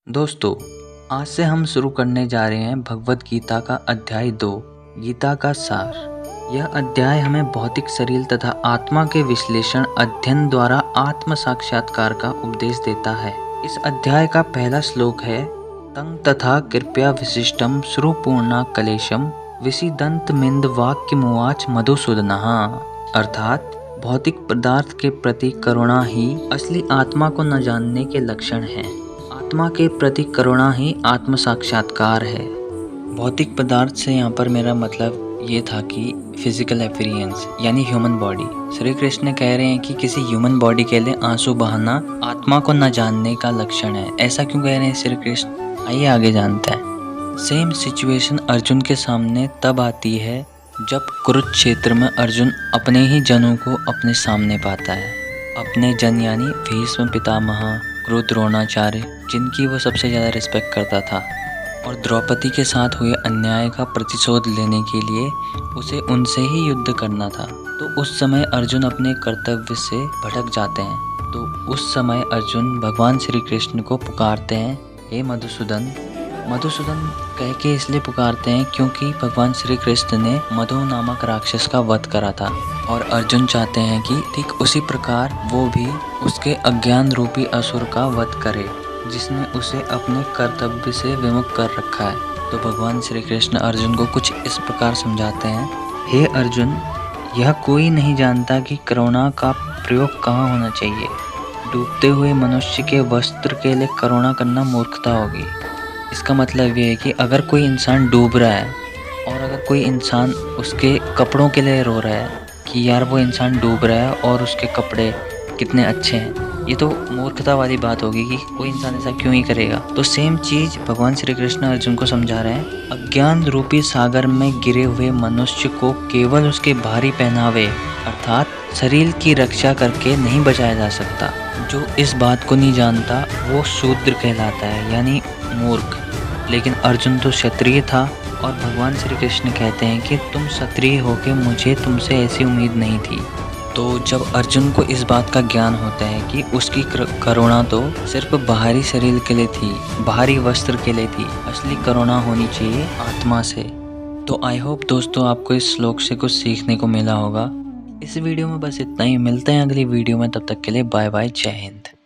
दोस्तों, आज से हम शुरू करने जा रहे हैं भगवद गीता का अध्याय 2, गीता का सार। यह अध्याय हमें भौतिक शरीर तथा आत्मा के विश्लेषण अध्ययन द्वारा आत्म साक्षात्कार का उपदेश देता है। इस अध्याय का पहला श्लोक है तं तथा कृपया विशिष्टम श्रुपूर्णा कलेशम विसिदंत मिंद वाक्यमुवाच मधुसूदनः। अर्थात भौतिक पदार्थ के प्रति करुणा ही असली आत्मा को न जानने के लक्षण है। आत्मा के प्रति करुणा ही आत्म साक्षात्कार है। भौतिक पदार्थ से यहाँ पर मेरा मतलब ये था कि फिजिकल अपीयरेंस यानी ह्यूमन बॉडी। श्री कृष्ण कह रहे हैं कि किसी ह्यूमन बॉडी के लिए आंसू बहाना आत्मा को न जानने का लक्षण है। ऐसा क्यों कह रहे हैं श्री कृष्ण, आइए आगे जानते हैं। सेम सिचुएशन अर्जुन के सामने तब आती है जब कुरुक्षेत्र में अर्जुन अपने ही जनों को अपने सामने पाता है। अपने जन यानी भीष्म पितामह, क्रुद्ध, द्रोणाचार्य, जिनकी वो सबसे ज़्यादा रिस्पेक्ट करता था, और द्रौपदी के साथ हुए अन्याय का प्रतिशोध लेने के लिए उसे उनसे ही युद्ध करना था। तो उस समय अर्जुन अपने कर्तव्य से भटक जाते हैं। तो उस समय अर्जुन भगवान श्री कृष्ण को पुकारते हैं, हे मधुसूदन। मधुसूदन कह के इसलिए पुकारते हैं क्योंकि भगवान श्री कृष्ण ने मधु नामक राक्षस का वध करा था, और अर्जुन चाहते हैं कि ठीक उसी प्रकार वो भी उसके अज्ञान रूपी असुर का वध करे जिसने उसे अपने कर्तव्य से विमुख कर रखा है। तो भगवान श्री कृष्ण अर्जुन को कुछ इस प्रकार समझाते हैं, हे अर्जुन, यह कोई नहीं जानता कि करुणा का प्रयोग कहाँ होना चाहिए। डूबते हुए मनुष्य के वस्त्र के लिए करुणा करना मूर्खता होगी। इसका मतलब ये है कि अगर कोई इंसान डूब रहा है और अगर कोई इंसान उसके कपड़ों के लिए रो रहा है कि यार वो इंसान डूब रहा है और उसके कपड़े कितने अच्छे हैं, ये तो मूर्खता वाली बात होगी कि कोई इंसान ऐसा क्यों ही करेगा। तो सेम चीज़ भगवान श्री कृष्ण अर्जुन को समझा रहे हैं। अज्ञान रूपी सागर में गिरे हुए मनुष्य को केवल उसके भारी पहनावे अर्थात शरीर की रक्षा करके नहीं बचाया जा सकता। जो इस बात को नहीं जानता वो शूद्र कहलाता है यानी मूर्ख। लेकिन अर्जुन तो क्षत्रिय था, और भगवान श्री कृष्ण कहते हैं कि तुम क्षत्रिय होके मुझे तुमसे ऐसी उम्मीद नहीं थी। तो जब अर्जुन को इस बात का ज्ञान होता है कि उसकी करुणा तो सिर्फ बाहरी शरीर के लिए थी, बाहरी वस्त्र के लिए थी, असली करुणा होनी चाहिए आत्मा से। तो आई होप दोस्तों आपको इस श्लोक से कुछ सीखने को मिला होगा। इस वीडियो में बस इतना ही। मिलते हैं अगली वीडियो में, तब तक के लिए बाय बाय, जय हिंद।